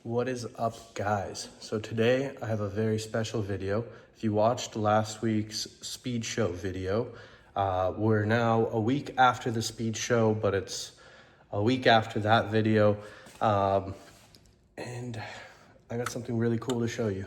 What is up, guys? So today I have a very special video. If you watched last week's speed show video, we're now a week after the speed show, but it's a week after that video. And I got something really cool to show you.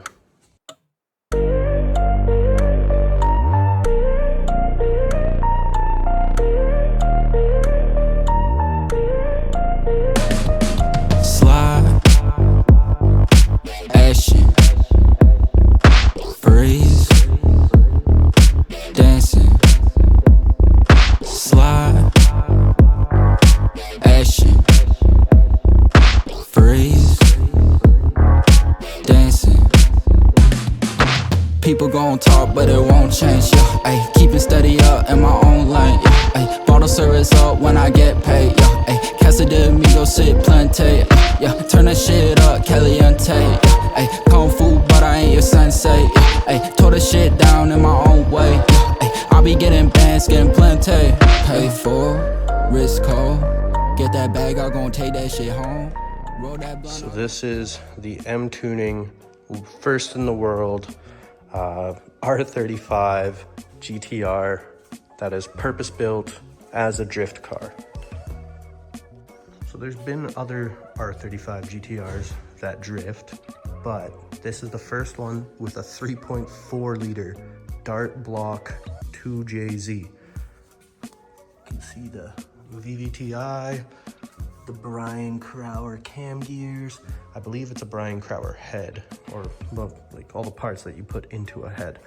People gon' talk, but it won't change, yeah. Ay, keeping steady up in my own lane, yeah. Ay, bottle service up when I get paid, yeah. Ay, Casa de Amigo sit plante, yeah. Turn that shit up, caliente, yeah. Ay, kung fu, but I ain't your sensei, yeah. Ay, tore the shit down in my own way, yeah. Ay, I be getting bands, getting plenty. Pay for, risk call, get that bag, I gon' take that shit home. Roll that blunt. So this is the Mtuning, first in the world, R35 GTR that is purpose-built as a drift car. So there's been other R35 GTRs that drift, but this is the first one with a 3.4 liter dart block 2jz. You can see the VVTi, the Brian Crowder cam gears. I believe it's a Brian Crowder head, or well, like all the parts that you put into a head.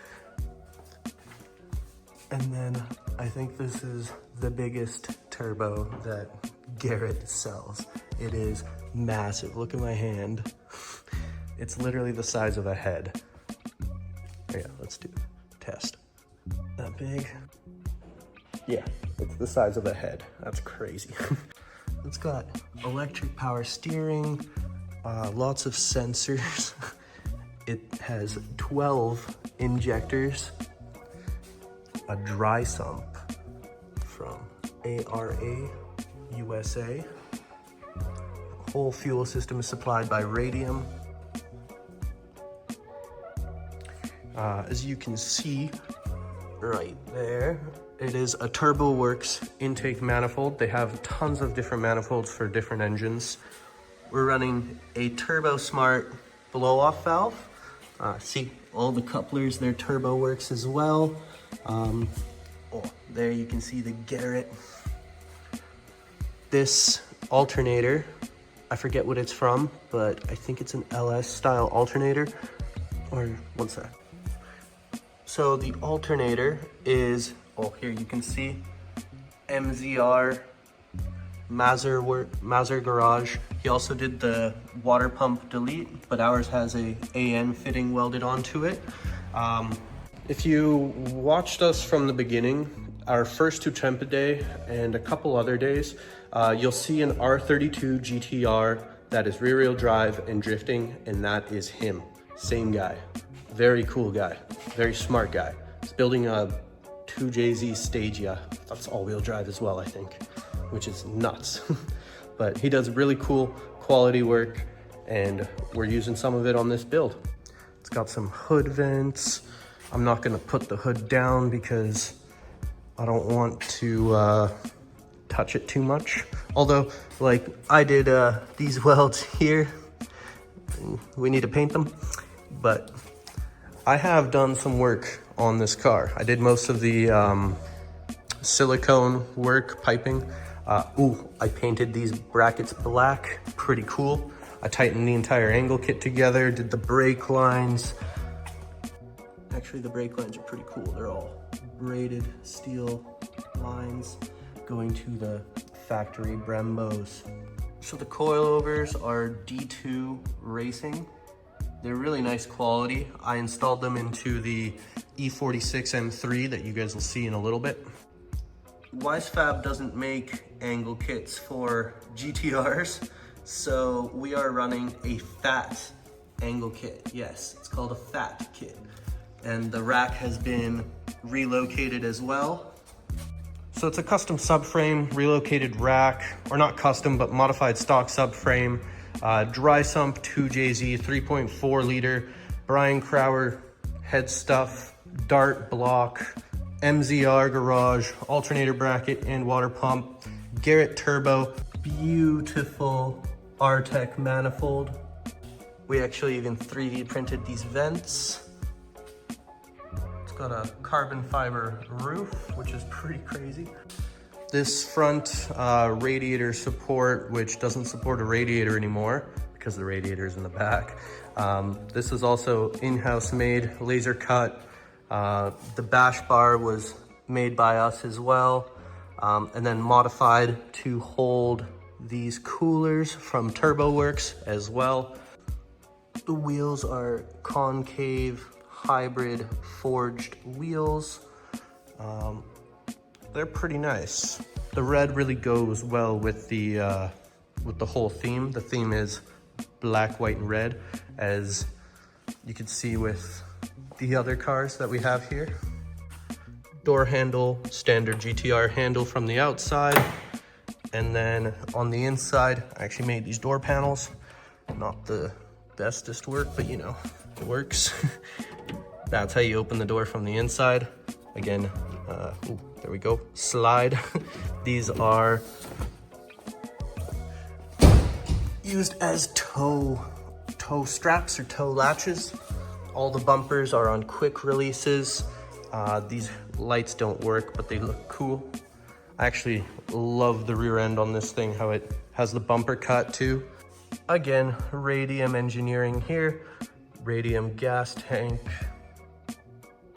And then I think this is the biggest turbo that Garrett sells. It is massive. Look at my hand. It's literally the size of a head. Oh yeah, let's do a test. That big? Yeah, it's the size of a head. That's crazy. It's got electric power steering, lots of sensors. It has 12 injectors, a dry sump from ARA USA. The whole fuel system is supplied by Radium. As you can see right there, it is a TurboWorks intake manifold. They have tons of different manifolds for different engines. We're running a Turbo Smart blow-off valve. See, all the couplers, they're TurboWorks as well. Oh, there you can see the Garrett. This alternator, I forget what it's from, but I think it's an LS style alternator. Or, one sec. So the alternator is, oh, here you can see MZR Mazur Garage. He also did the water pump delete, but ours has a AN fitting welded onto it. If you watched us from the beginning, our first two Tempa Day and a couple other days, you'll see an R32 GTR that is rear-wheel drive and drifting, and that is him. Same guy. Very cool guy. Very smart guy. He's building a 2jz Stagia. That's all-wheel drive as well, I think, which is nuts. But he does really cool quality work, and we're using some of it on this build. It's got some hood vents. I'm not gonna put the hood down because I don't want to touch it too much. Although, like, I did these welds here. We need to paint them, but I have done some work on this car. I did most of the silicone work, piping. I painted these brackets black, pretty cool. I tightened the entire angle kit together, did the brake lines. Actually, the brake lines are pretty cool. They're all braided steel lines going to the factory Brembos. So the coilovers are D2 Racing. They're really nice quality. I installed them into the E46 M3 that you guys will see in a little bit. WiseFab doesn't make angle kits for GTRs, so we are running a fat angle kit. Yes, it's called a fat kit. And the rack has been relocated as well. So it's a custom subframe, relocated rack, or not custom, but modified stock subframe. Dry sump 2jz 3.4 liter, Brian Crower head stuff, dart block, MZR garage, alternator bracket and water pump, Garrett turbo, beautiful Artec manifold. We actually even 3D printed these vents. It's got a carbon fiber roof, which is pretty crazy. This front radiator support, which doesn't support a radiator anymore because the radiator's in the back. This is also in-house made, laser cut. The bash bar was made by us as well, and then modified to hold these coolers from TurboWorks as well. The wheels are concave hybrid forged wheels. They're pretty nice. The red really goes well with the whole theme. The theme is black, white, and red, as you can see with the other cars that we have here. Door handle, standard GTR handle from the outside. And then on the inside, I actually made these door panels. Not the bestest work, but you know, it works. That's how you open the door from the inside. Again, ooh, there we go, slide. These are used as toe straps or toe latches. All the bumpers are on quick releases. These lights don't work, but they look cool. I actually love the rear end on this thing, how it has the bumper cut too. Again, Radium engineering here. Radium gas tank.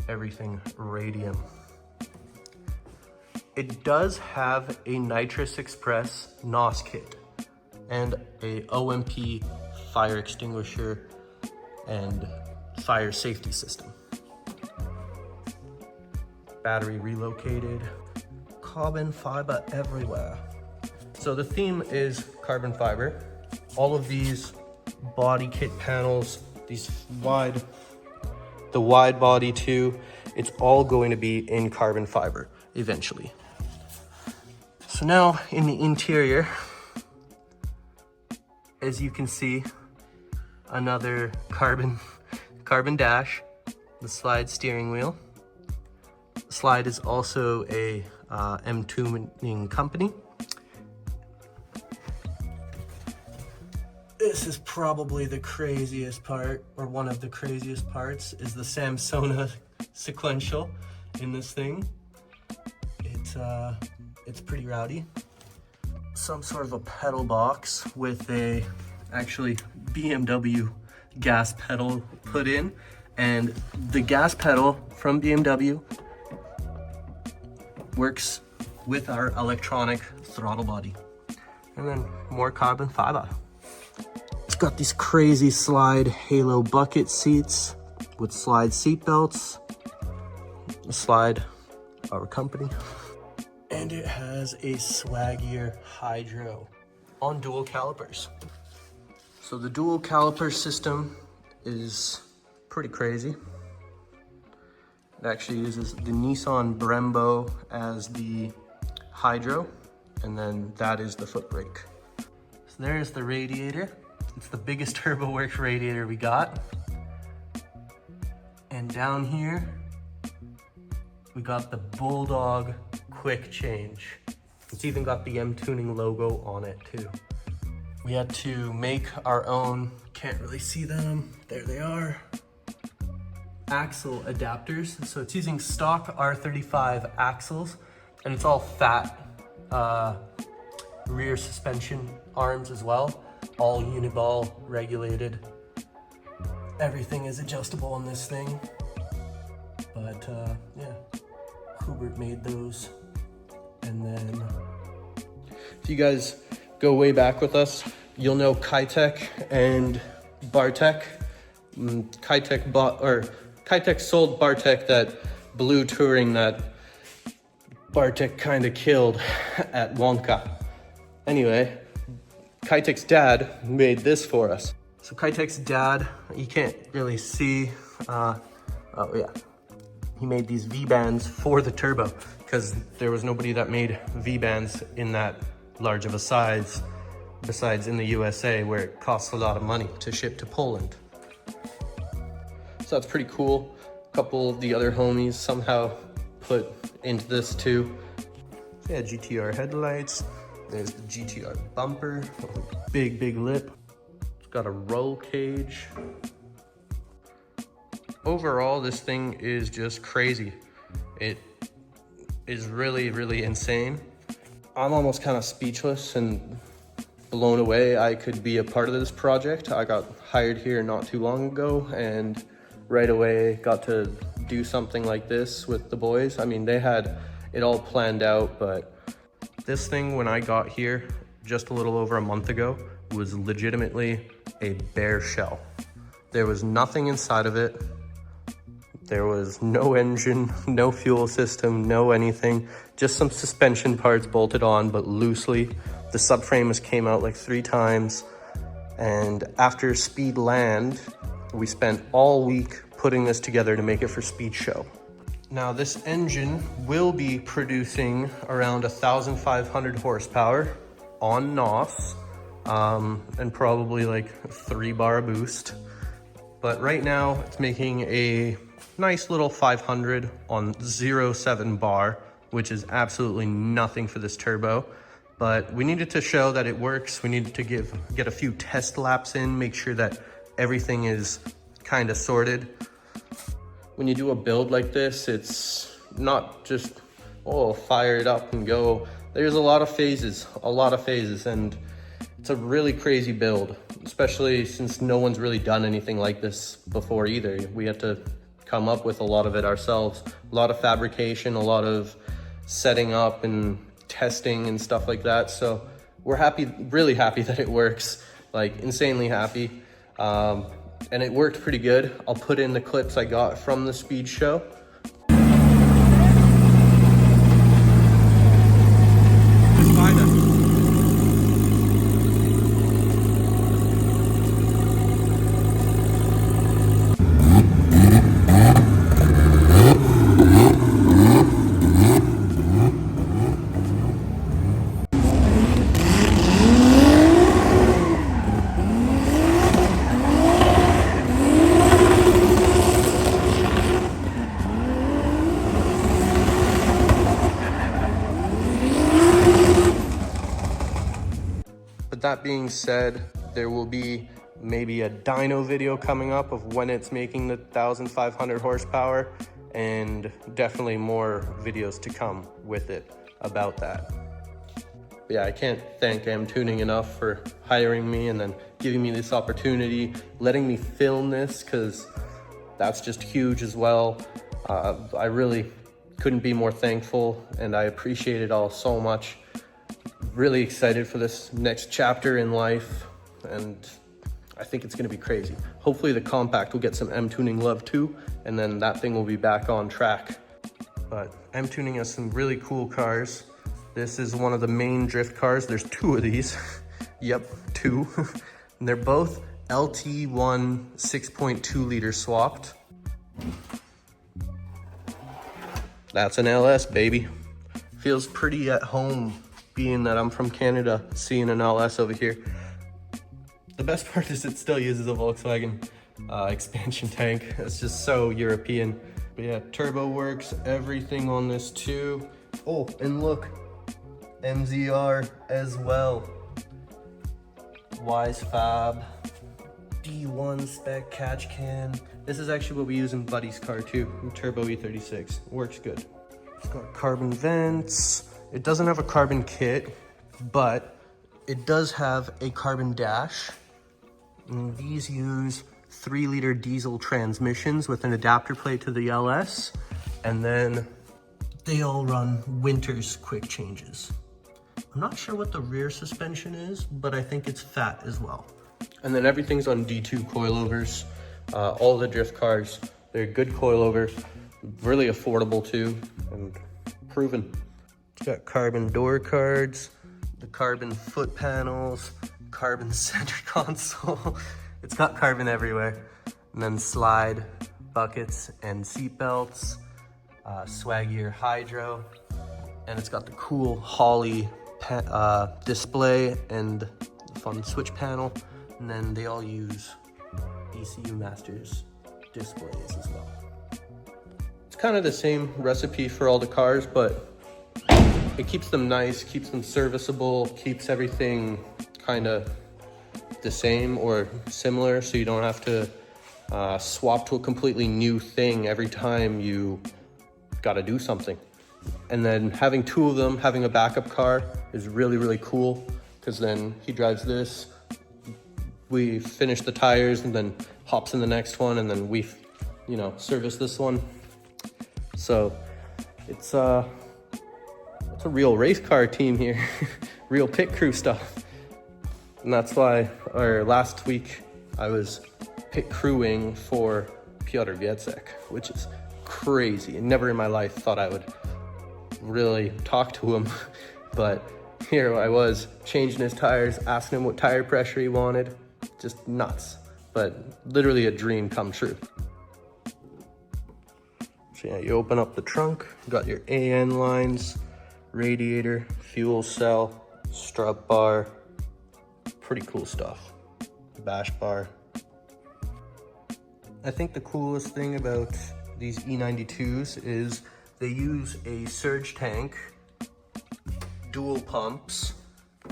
Everything Radium. It does have a Nitrous Express NOS kit and a OMP fire extinguisher and fire safety system. Battery relocated. Carbon fiber everywhere. So the theme is carbon fiber. All of these body kit panels, the wide body too, it's all going to be in carbon fiber eventually. So now in the interior, as you can see, another carbon dash, the slide steering wheel. Slide is also a Mtuning company. This is probably the craziest part, or one of the craziest parts, is the Samsona Sequential in this thing. It's pretty rowdy. Some sort of a pedal box with a actually BMW gas pedal put in, and the gas pedal from BMW works with our electronic throttle body. And then more carbon fiber. It's got these crazy slide halo bucket seats with slide seat belts. Slide, our company. And it has a swaggier hydro on dual calipers. So the dual caliper system is pretty crazy. It actually uses the Nissan Brembo as the hydro, and then that is the foot brake. So there's the radiator. It's the biggest TurboWorks radiator we got. And down here, we got the Bulldog quick change. It's even got the Mtuning logo on it too. We had to make our own, can't really see them, there they are, axle adapters. So it's using stock R35 axles, and it's all fat rear suspension arms as well, all uniball regulated. Everything is adjustable on this thing, but yeah, Hubert made those. And then if you guys go way back with us, you'll know Kitek and Bartek. Kitek sold Bartek that blue Touring that Bartek kind of killed at Wonka. Anyway, Kitek's dad made this for us. So Kitek's dad, you can't really see, oh yeah, he made these V-bands for the turbo because there was nobody that made V-bands in that large of a size besides in the USA, where it costs a lot of money to ship to Poland. So that's pretty cool. A couple of the other homies somehow put into this too. So yeah, GTR headlights. There's the GTR bumper, big lip. It's got a roll cage. Overall, this thing is just crazy. It is really insane. I'm almost kind of speechless and blown away I could be a part of this project. I got hired here not too long ago and right away got to do something like this with the boys. I mean, they had it all planned out, but this thing, when I got here just a little over a month ago, was legitimately a bare shell. There was nothing inside of it. There was no engine, no fuel system, no anything, just some suspension parts bolted on, but loosely. The subframe came out like 3 times. And after Speed Land, we spent all week putting this together to make it for Speacial. Now this engine will be producing around 1,500 horsepower on NOS, and probably like 3 bar boost. But right now it's making a nice little 500 on 0.7 bar, which is absolutely nothing for this turbo. But we needed to show that it works. We needed to get a few test laps in, make sure that everything is kind of sorted. When you do a build like this, it's not just, oh, fire it up and go. There's a lot of phases, and it's a really crazy build, especially since no one's really done anything like this before either. We had to come up with a lot of it ourselves. A lot of fabrication, a lot of setting up and testing and stuff like that. So we're happy, really happy that it works, like insanely happy. And it worked pretty good. I'll put in the clips I got from the speed show. But that being said, there will be maybe a dyno video coming up of when it's making the 1,500 horsepower, and definitely more videos to come with it about that. But yeah, I can't thank Mtuning enough for hiring me and then giving me this opportunity, letting me film this, because that's just huge as well. I really couldn't be more thankful, and I appreciate it all so much. Really excited for this next chapter in life, and I think it's going to be crazy. Hopefully the compact will get some Mtuning love too, and then that thing will be back on track. But Mtuning has some really cool cars. This is one of the main drift cars. There's 2 of these. Yep, 2. And they're both LT1 6.2 liter swapped. That's an LS, baby. Feels pretty at home, being that I'm from Canada, seeing an LS over here. The best part is it still uses a Volkswagen expansion tank. It's just so European. But yeah, turbo works, everything on this too. Oh, and look, MZR as well. Wise Fab, D1 spec catch can. This is actually what we use in Buddy's car too, Turbo E36. Works good. It's got carbon vents. It doesn't have a carbon kit, but it does have a carbon dash. And these use 3-liter diesel transmissions with an adapter plate to the LS. And then they all run Winter's quick changes. I'm not sure what the rear suspension is, but I think it's fat as well. And then everything's on D2 coilovers. All the drift cars, they're good coilovers, really affordable too, and proven. It's got carbon door cards, the carbon foot panels, carbon center console. It's got carbon everywhere. And then slide buckets and seat belts, swaggier hydro, and it's got the cool Holley display and stuff on the switch panel, and then they all use ECU Masters displays as well. It's kind of the same recipe for all the cars, but it keeps them nice, keeps them serviceable, keeps everything kind of the same or similar, so you don't have to swap to a completely new thing every time you gotta do something. And then having two of them, having a backup car is really, really cool, because then he drives this, we finish the tires, and then hops in the next one, and then we, you know, service this one. So it's a real race car team here, real pit crew stuff. And that's why last week I was pit crewing for Piotr wiecek, which is crazy. Never in my life thought I would really talk to him, but here I was changing his tires, asking him what tire pressure he wanted. Just nuts, but literally a dream come true. So yeah, you open up the trunk, you got your AN lines, radiator, fuel cell, strut bar, pretty cool stuff. Bash bar. I think the coolest thing about these E92s is they use a surge tank, dual pumps,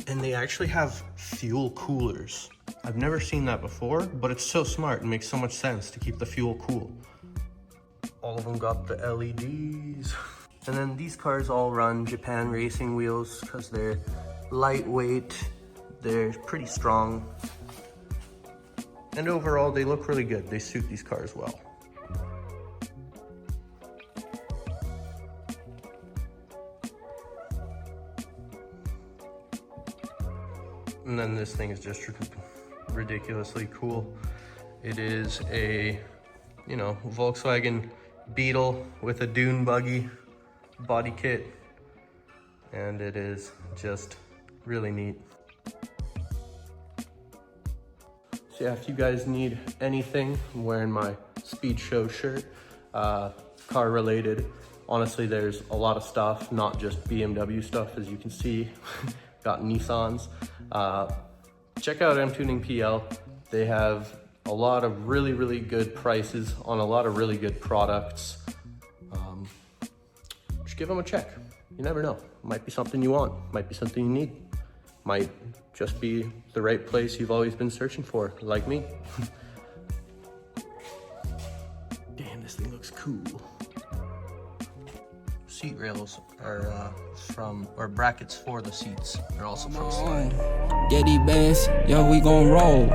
and they actually have fuel coolers. I've never seen that before, but it's so smart and makes so much sense to keep the fuel cool. All of them got the LEDs. And then these cars all run Japan racing wheels because they're lightweight, they're pretty strong, and overall they look really good. They suit these cars well. And then this thing is just ridiculously cool. It is a, you know, Volkswagen Beetle with a dune buggy body kit, and it is just really neat. So yeah, if you guys need anything, I'm wearing my Speed Show shirt, car related. Honestly, there's a lot of stuff, not just BMW stuff, as you can see. Got Nissans. Check out Mtuning.PL. They have a lot of really, really good prices on a lot of really good products. Just give them a check. You never know. Might be something you want. Might be something you need. Might just be the right place you've always been searching for, like me. Damn, this thing looks cool. Seat rails are or brackets for the seats. They're also from Slide. Get these bands, yo, we gon' roll.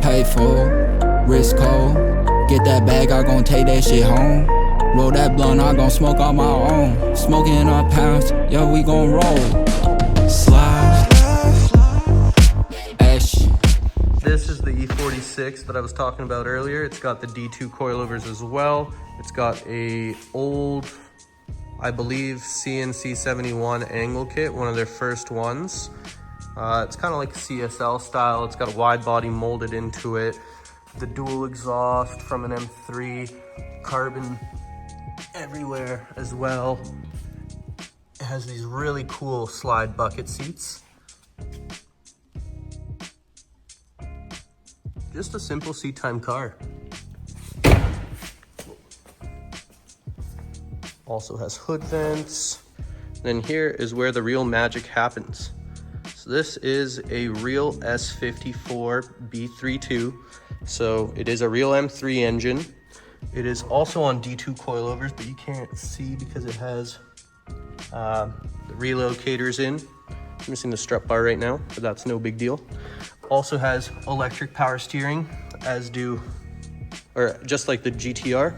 Pay for, risk cold. Get that bag, I gon' take that shit home. Roll that blunt, I gon' smoke on my own. Smoking our pounds, yo, we gon' roll. Slide. This is the E46 that I was talking about earlier. It's got the D2 coilovers as well. It's got a old, I believe, CNC 71 angle kit, one of their first ones. It's kind of like CSL style. It's got a wide body molded into it. The dual exhaust from an M3, carbon everywhere as well. It has these really cool slide bucket seats. Just a simple seat time car. Also has hood vents. Then here is where the real magic happens. So this is a real S54 B32. So it is a real M3 engine. It is also on D2 coilovers, but you can't see because it has the relocators in. I'm missing the strut bar right now, but that's no big deal. Also has electric power steering, as do, or just like the GTR.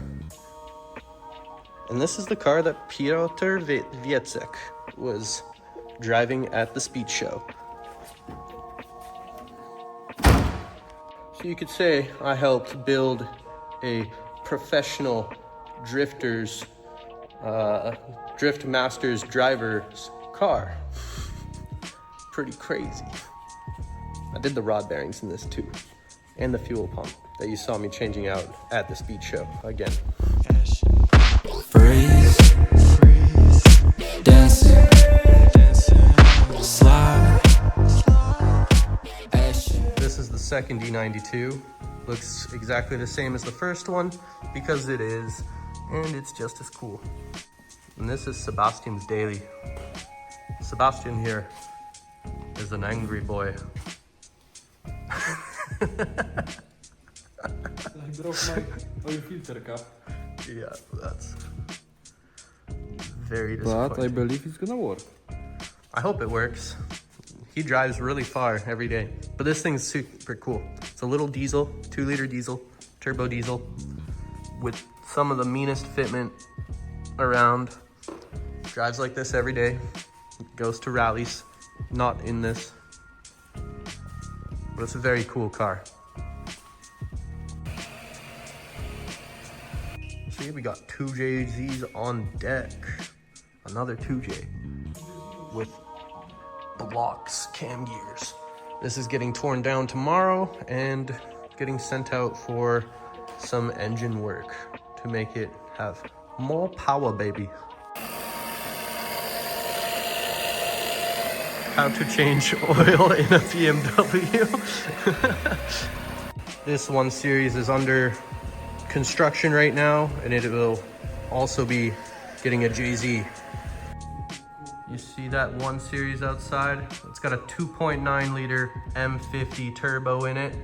And this is the car that Piotr wiecek was driving at the Speed Show. So you could say I helped build a professional drifters, drift masters driver's car. Pretty crazy. I did the rod bearings in this too, and the fuel pump that you saw me changing out at the Speed Show again. Freeze, dancing, slide, action. second E92. Looks exactly the same as the first one because it is, and it's just as cool. And this is Sebastian's daily. Sebastian here is an angry boy. I broke my oil filter cap. Yeah, that's very disappointing. But I believe it's gonna work. I hope it works. He drives really far every day, but this thing's super cool. It's a little diesel, 2-liter diesel, turbo diesel, with some of the meanest fitment around. Drives like this every day. Goes to rallies, not in this. But it's a very cool car. So here we got 2jzs on deck. Another 2J with blocks, cam gears. This is getting torn down tomorrow and getting sent out for some engine work to make it have more power, baby. How to change oil in a BMW. This 1 Series is under construction right now, and it will also be getting a JZ. You see that 1 Series outside? It's got a 2.9 liter M50 turbo in it.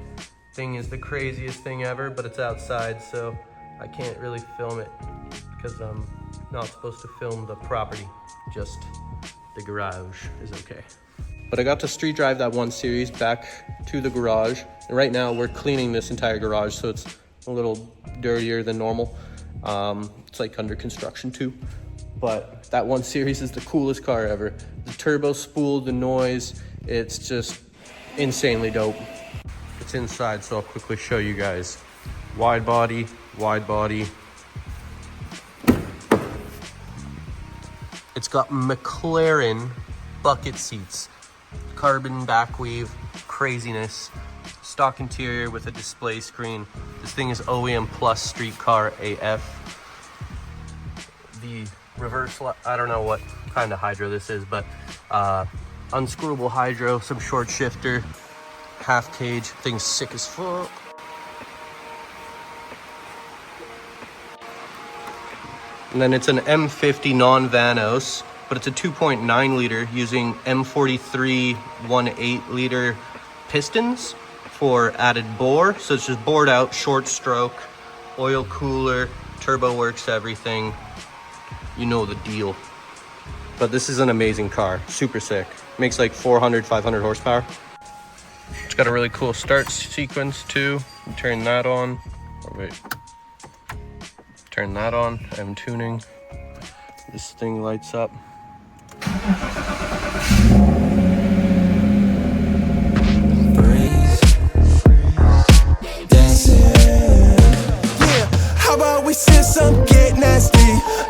Thing is the craziest thing ever, but it's outside, so I can't really film it because I'm not supposed to film the property, just the garage is okay. But I got to street drive that 1 Series back to the garage, and right now we're cleaning this entire garage, so it's a little dirtier than normal. It's like under construction too. But that 1 Series is the coolest car ever. The turbo spool, the noise, it's just insanely dope. It's inside, so I'll quickly show you guys. Wide body, wide body. It's got McLaren bucket seats, carbon back weave, craziness. Stock interior with a display screen. This thing is OEM plus street car AF. The reverse, I don't know what kind of hydro this is, but unscrewable hydro, some short shifter, half cage. Thing's sick as fuck. And then it's an M50 non-Vanos, but it's a 2.9 liter using M43 1.8 liter pistons for added bore. So it's just bored out, short stroke, oil cooler, turbo works, everything. You know the deal. But this is an amazing car, super sick. Makes like 400, 500 horsepower. It's got a really cool start sequence too. You turn that on. Oh, wait. Turn that on. I'm tuning. This thing lights up. Some get nasty,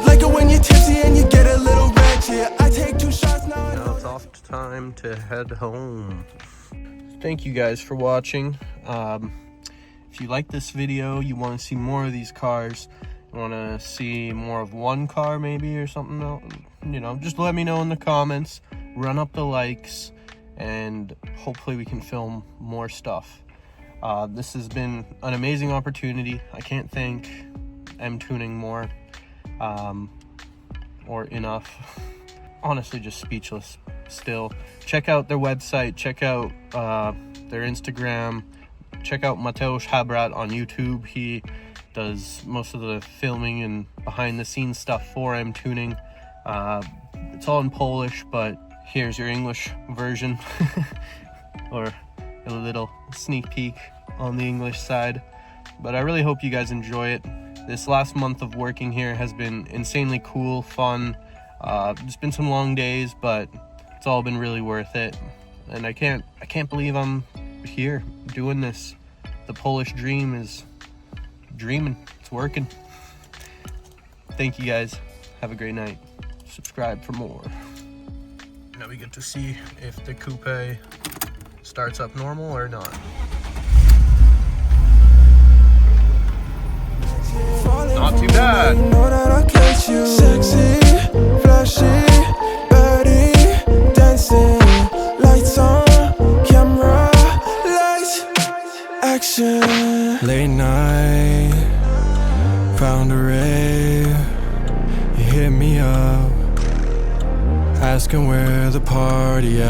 like it when you're tipsy and you get a little ratchet. I take 2 shots now. Now it's off time to head home. Thank you guys for watching. If you like this video, you want to see more of these cars, you want to see more of one car maybe or something else, you know, just let me know in the comments. Run up the likes, and hopefully we can film more stuff. This has been an amazing opportunity. I can't thank Mtuning more or enough. Honestly, just speechless still. Check out their website, check out their Instagram, check out Mateusz Habrat on YouTube. He does most of the filming and behind the scenes stuff for Mtuning. It's all in Polish, but here's your English version or a little sneak peek on the English side. But I really hope you guys enjoy it. This last month of working here has been insanely cool, fun. It's been some long days, but it's all been really worth it. And I can't believe I'm here doing this. The Polish dream is dreaming. It's working. Thank you guys. Have a great night. Subscribe for more. Now we get to see if the coupe starts up normal or not. Not too bad. Know that I catch you. Sexy, flashy, body, dancing, lights on, camera, lights. night, found a rave, you hit me up, asking where the party at.